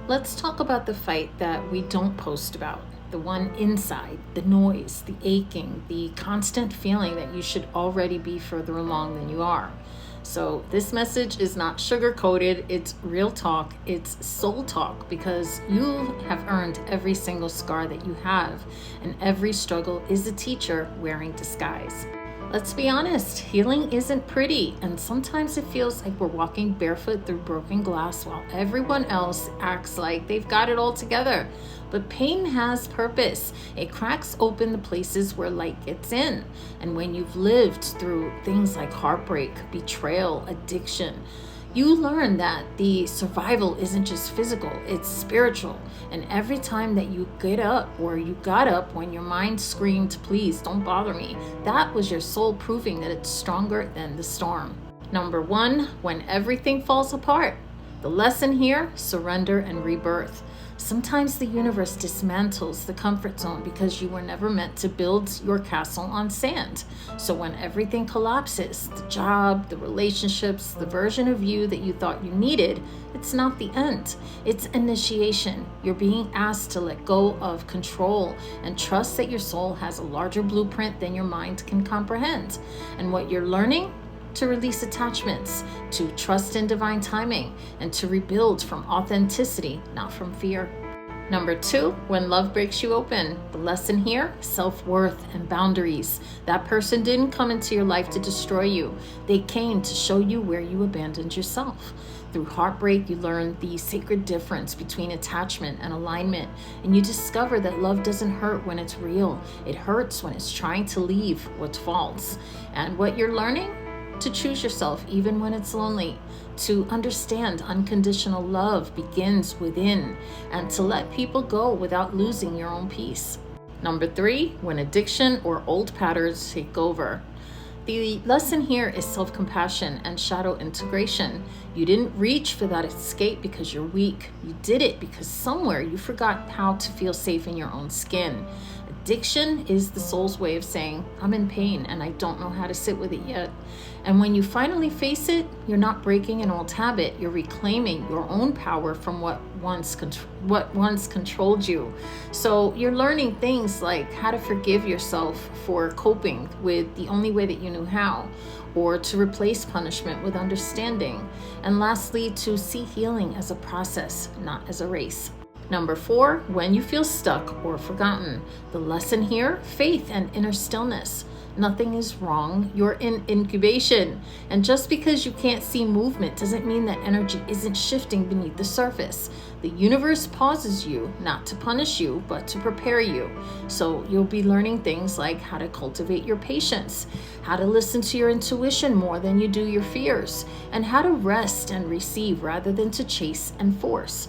Let's talk about the fight that we don't post about. The one inside, the noise, the aching, the constant feeling that you should already be further along than you are. So, this message is not sugar coated, it's real talk, it's soul talk, because you have earned every single scar that you have, and every struggle is a teacher wearing disguise. Let's be honest, healing isn't pretty, and sometimes it feels like we're walking barefoot through broken glass while everyone else acts like they've got it all together. But pain has purpose. It cracks open the places where light gets in. And when you've lived through things like heartbreak, betrayal, addiction, you learn that the survival isn't just physical, it's spiritual. And every time that you get up, or you got up when your mind screamed, "Please don't bother me," that was your soul proving that it's stronger than the storm. Number 1, when everything falls apart. The lesson here, surrender and rebirth. Sometimes the universe dismantles the comfort zone because you were never meant to build your castle on sand. So when everything collapses, the job, the relationships, the version of you that you thought you needed, it's not the end. It's initiation. You're being asked to let go of control and trust that your soul has a larger blueprint than your mind can comprehend. And what you're learning? To release attachments, to trust in divine timing, and to rebuild from authenticity, not from fear. Number 2, when love breaks you open. The lesson here, self-worth and boundaries. That person didn't come into your life to destroy you. They came to show you where you abandoned yourself. Through heartbreak, you learn the sacred difference between attachment and alignment, and you discover that love doesn't hurt when it's real. It hurts when it's trying to leave what's false. And what you're learning? To choose yourself even when it's lonely, to understand unconditional love begins within, and to let people go without losing your own peace. Number 3, when addiction or old patterns take over. The lesson here is self-compassion and shadow integration. You didn't reach for that escape because you're weak. You did it because somewhere you forgot how to feel safe in your own skin. Addiction is the soul's way of saying, "I'm in pain and I don't know how to sit with it yet." And when you finally face it, you're not breaking an old habit. You're reclaiming your own power from what once controlled you. So you're learning things like how to forgive yourself for coping with the only way that you knew how, or to replace punishment with understanding. And lastly, to see healing as a process, not as a race. Number 4, when you feel stuck or forgotten. The lesson here, faith and inner stillness. Nothing is wrong. You're in incubation. And just because you can't see movement doesn't mean that energy isn't shifting beneath the surface. The universe pauses you, not to punish you, but to prepare you. So you'll be learning things like how to cultivate your patience, how to listen to your intuition more than you do your fears, and how to rest and receive rather than to chase and force.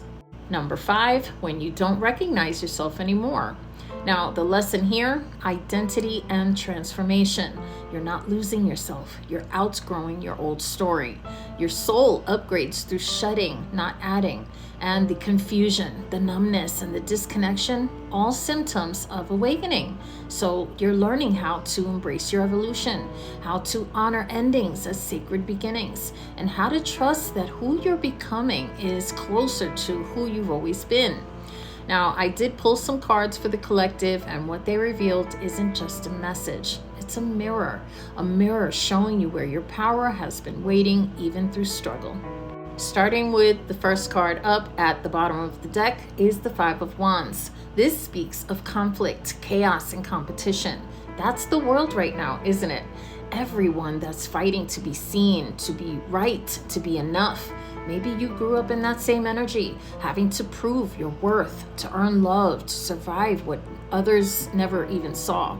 Number 5, when you don't recognize yourself anymore. Now, the lesson here, identity and transformation. You're not losing yourself. You're outgrowing your old story. Your soul upgrades through shedding, not adding. And the confusion, the numbness, and the disconnection, all symptoms of awakening. So you're learning how to embrace your evolution, how to honor endings as sacred beginnings, and how to trust that who you're becoming is closer to who you've always been. Now, I did pull some cards for the collective, and what they revealed isn't just a message. It's a mirror showing you where your power has been waiting even through struggle. Starting with the first card up at the bottom of the deck is the 5 of Wands. This speaks of conflict, chaos, and competition. That's the world right now, isn't it? Everyone that's fighting to be seen, to be right, to be enough. Maybe you grew up in that same energy, having to prove your worth, to earn love, to survive what others never even saw.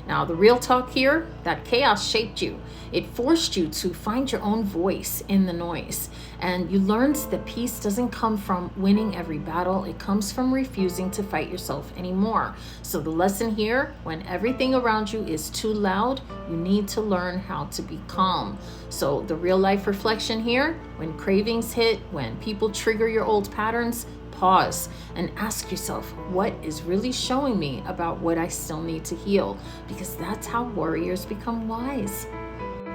Now, the real talk here, that chaos shaped you. It forced you to find your own voice in the noise. And you learned that peace doesn't come from winning every battle. It comes from refusing to fight yourself anymore. So the lesson here, when everything around you is too loud, you need to learn how to be calm. So the real life reflection here, when cravings hit, when people trigger your old patterns, pause and ask yourself, what is really showing me about what I still need to heal? Because that's how warriors become wise.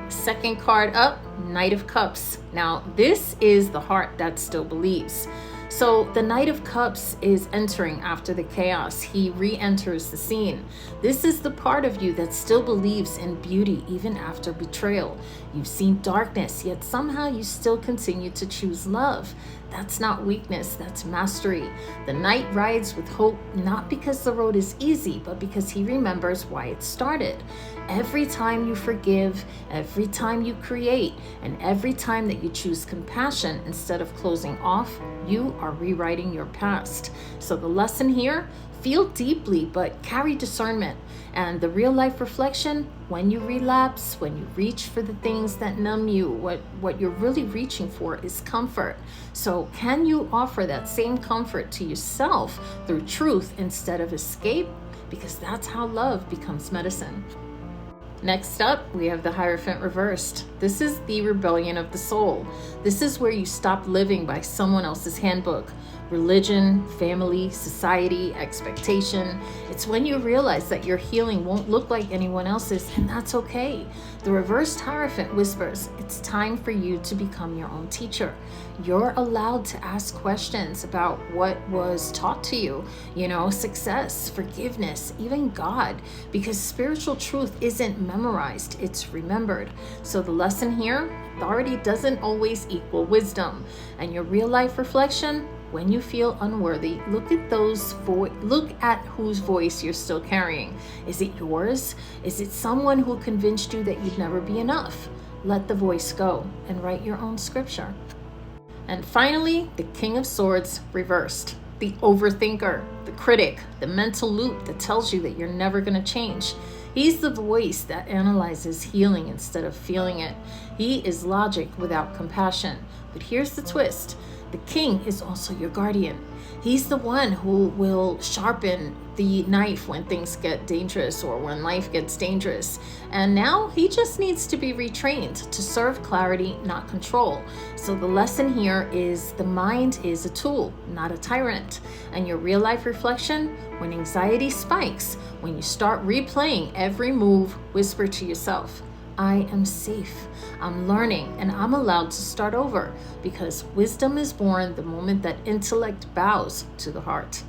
Second card up, Knight of Cups. Now, this is the heart that still believes. So the Knight of Cups is entering after the chaos. He re-enters the scene. This is the part of you that still believes in beauty even after betrayal. You've seen darkness, yet somehow you still continue to choose love. That's not weakness, that's mastery. The knight rides with hope, not because the road is easy, but because he remembers why it started. Every time you forgive, every time you create, and every time that you choose compassion instead of closing off, you are rewriting your past. So the lesson here, feel deeply, but carry discernment. And the real life reflection, when you relapse, when you reach for the things that numb you, what you're really reaching for is comfort. So can you offer that same comfort to yourself through truth instead of escape? Because that's how love becomes medicine. Next up, we have the Hierophant reversed. This is the rebellion of the soul. This is where you stop living by someone else's handbook. Religion, family, society, expectation. It's when you realize that your healing won't look like anyone else's, and that's okay. The reversed Hierophant whispers, it's time for you to become your own teacher. You're allowed to ask questions about what was taught to you, success, forgiveness, even God, because spiritual truth isn't memorized, it's remembered. So the lesson here, authority doesn't always equal wisdom. And your real life reflection, when you feel unworthy, look at whose voice you're still carrying. Is it yours? Is it someone who convinced you that you'd never be enough? Let the voice go and write your own scripture. And finally, the King of Swords reversed. The overthinker, the critic, the mental loop that tells you that you're never going to change. He's the voice that analyzes healing instead of feeling it. He is logic without compassion. But here's the twist. The king is also your guardian. He's the one who will sharpen the knife when things get dangerous or when life gets dangerous. And now he just needs to be retrained to serve clarity, not control. So the lesson here is the mind is a tool, not a tyrant. And your real life reflection, when anxiety spikes, when you start replaying every move, whisper to yourself, I am safe, I'm learning, and I'm allowed to start over, because wisdom is born the moment that intellect bows to the heart.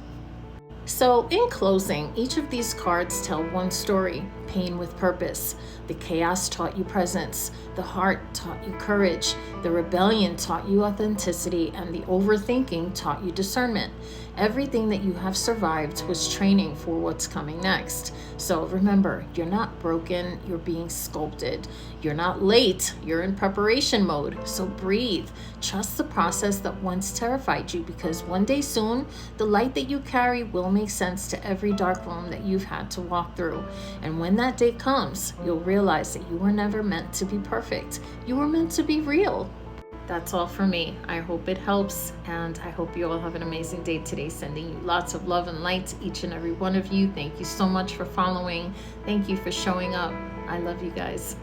So in closing, each of these cards tell one story, pain with purpose. The chaos taught you presence. The heart taught you courage. The rebellion taught you authenticity, and the overthinking taught you discernment. Everything that you have survived was training for what's coming next. So remember, you're not broken, you're being sculpted. You're not late, you're in preparation mode. So breathe. Trust the process that once terrified you, because one day soon, the light that you carry will make sense to every dark room that you've had to walk through. And when that day comes, you'll realize that you were never meant to be perfect. You were meant to be real. That's all for me. I hope it helps, and I hope you all have an amazing day today. Sending you lots of love and light to each and every one of you. Thank you so much for following. Thank you for showing up. I love you guys.